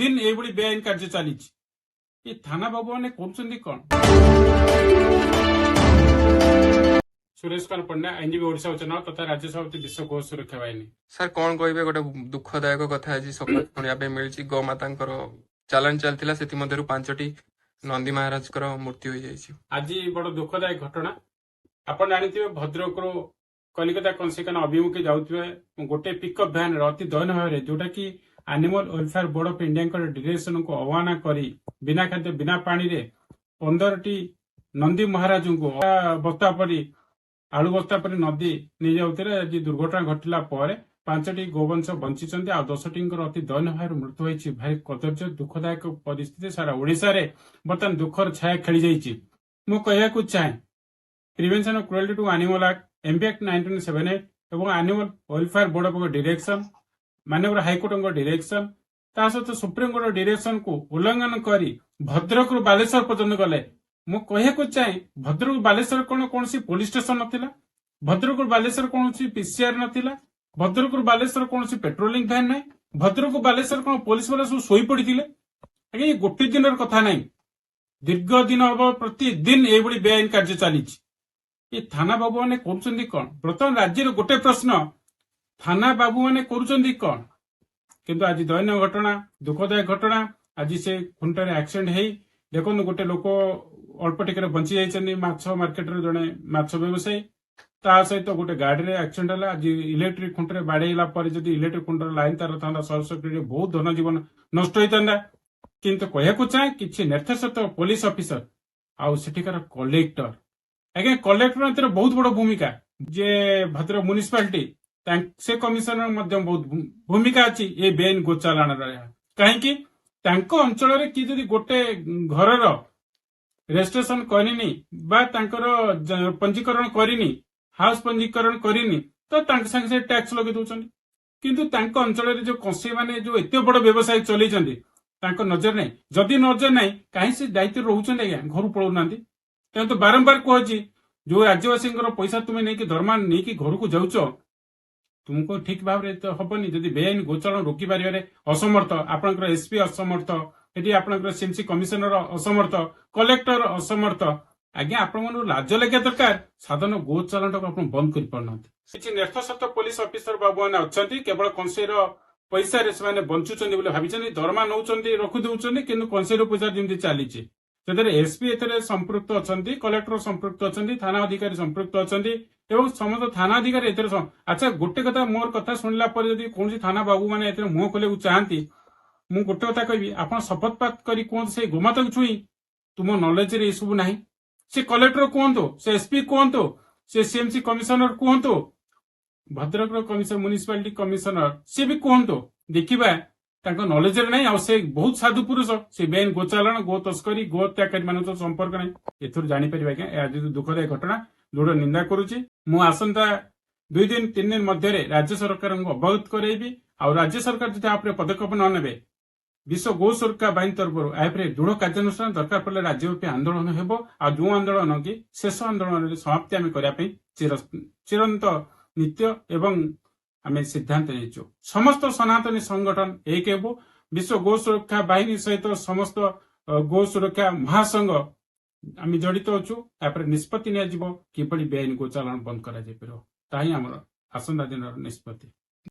प्रतिदिन एभली बेआईन कार्य चली ये थाना बाबू मैंने कौन सुरेश कुमार पंडा आईनजीवी ओडिशा उच्च न्यायालय तथा राज्य सभापति विश्व गो सुरक्षा बाहिनी सर कौन कहे गोटे दुखदायक कथा आज सकाल शुणा मिली गोमाता चालान चलता से 5टी नंदी महाराज मृत्यु हो जाए। आज बड़ दुखदायक घटना आप जानते भद्रक कलिकता कंसिकान अभिमुखे जाऊे गोटे पिकअप भ्यान अति दयनीय भाव में जोटा कि animal welfare board of India direction को अवहेलना करी बिना खाद्य बिना पानी रे 15टी नंदी महाराज को बस्ता परी आलू बस्ता परी नदी नहीं जाऊे आज दुर्घटना घटला पर 5टी गोवंश बंची आ 10टी अति दयनीय भाव मृत्यु होती भारी कदर्य दुखदायक परिस्थिति सारा ओडिशा रे बर्तमान दुखर छाया खेली जाइए। मु कहूँ चाहे prevention of cruelty to animal act MP act 1978 और animal welfare board of direction माननीय हाईकोर्ट डायरेक्शन ता सहित सुप्रीमकोर्ट डायरेक्शन को उल्लंघन करी भद्रक बालेश्वर पर्यंत गले। मु कहूँ चाहे भद्रक बालेश्वर कौन पुलिस स्टेशन नथिला, भद्रक बालेश्वर कौन पीसीआर नथिला, भद्रक बालेश्वर कौन पेट्रोलिंग भैन ना, भद्रक बालेश्वर कौन पुलिस वाला सब शोई पड़ी आगे गोटे दिन कथा ना दीर्घ दिन हम प्रतिदिन एभली बेआईन कार्य चली ये थाना बाबू मैंने कौन बर्तमान राज्य गोटे प्रश्न थाना बाबू मैंने कौन किंतु आज दयनीय घटना दुखदायक घटना आज से खुंटार एक्सीडेंट है देखो गोटे लोक अल्प टिके बंची जाइए माछ मार्केट जड़े माछ व्यवसायी ता सहित गोटे गाड़ी में एक्सीडेंट है आज इलेक्ट्रिक खुंटे बाड़ेला इलेक्ट्रिक खुंटर लाइन तार था सर्ट सर्किट बहुत धन जीवन नष्ट होता किंतु कहूँ चाहे कि निर्देशित पुलिस ऑफिसर आउ सेठिकार कलेक्टर आज्ञा कलेक्टर बहुत बड़ भूमिका जे भद्रक म्युनिसिपालिटी से कमिशनर बहुत भूमिका अच्छी ये बेआईन गोचालाण कहीं अंचल कि गोटे घर रजिस्ट्रेशन करनी पंजीकरण करनी हाउस पंजीकरण करनी तो संगे टैक्स लगे दौरान किंतु अंचल जो कंसी माने जो एत बड़ व्यवसाय चलती नजर नहीं जदि नजर नहीं कहीं से दायित्व रोचे आज्ञा घर पलाऊना तेणु तो बारंबार कहुची जो राज्यवासी पैसा तुम्हें नहीं दरमा नहीं घर को जाऊच तुमको ठीक भाव में तो हबनी जदि बेआईन गोचालन रोकी पारे असमर्थ आपंकर एसपी असमर्थ ये आपंकर सीएमसी कमिशनर असमर्थ कलेक्टर असमर्थ आज्ञा आपण लाज लगे दरकार साधारण गोचालन टाक बंद कर पारना किसी निर्देशित पुलिस ऑफिसर बाबू मैंने अच्छा केवल कंसेर पैसा बंचुंट भाई दरमा नौ रखिदे कि कंसेर पैसा जमी चली एसपी ए संपृक्त अच्छा कलेक्टर संपृक्त अच्छा थाना अधिकारी संपृक्त अच्छा समस्त थाना अधिकारी अच्छा गोटे कथा मोर कथा शुणला कौन थाना बाबू मैंने मुह खोल चाहती मु गोटे कथा कहि आप शपथपात कर कहते से गोमाता छुई तुम नॉलेज रे सब ना से कलेक्टर कहतु से एसपी कहतु से सीएमसी कमिशनर कहतु भद्रक कमिशनर म्युनिसिपालिटी कमिशनर सी भी कहतु देखा नॉलेज नहीं आ बहुत साधु पुरुष से बेआईन गोचालाण गो तस्करी गो त्यागकारी मान संपर्क नहीं एथुर जापर आज्ञा आज दुखदायक घटना जोड़ निंदा करुच्ची मु आसंता 2 दिन 3 दिन मध्य राज्य सरकार को अवगत करैबी आ राज्य सरकार जब आप पदक्षेप न ने विश्व गो सुरक्षा बाहिनी तरफ यापर दृढ़ कार्यानुष्ठान दरकार पड़े राज्यव्यापी आंदोलन हो जो आंदोलन कि शेष आंदोलन समाप्ति आम करने चिरंत नित्य एवं आम सिद्धांत नहीं समस्त सनातनी संगठन एक हेबो विश्व गो सुरक्षा बाहिनी सहित समस्त गो सुरक्षा महासंघ आम जड़ित अच्छु यापर निष्पत्ति निजी किभली बेआईन गोचालाण बंद कर आसंता दिन निष्पत्ति।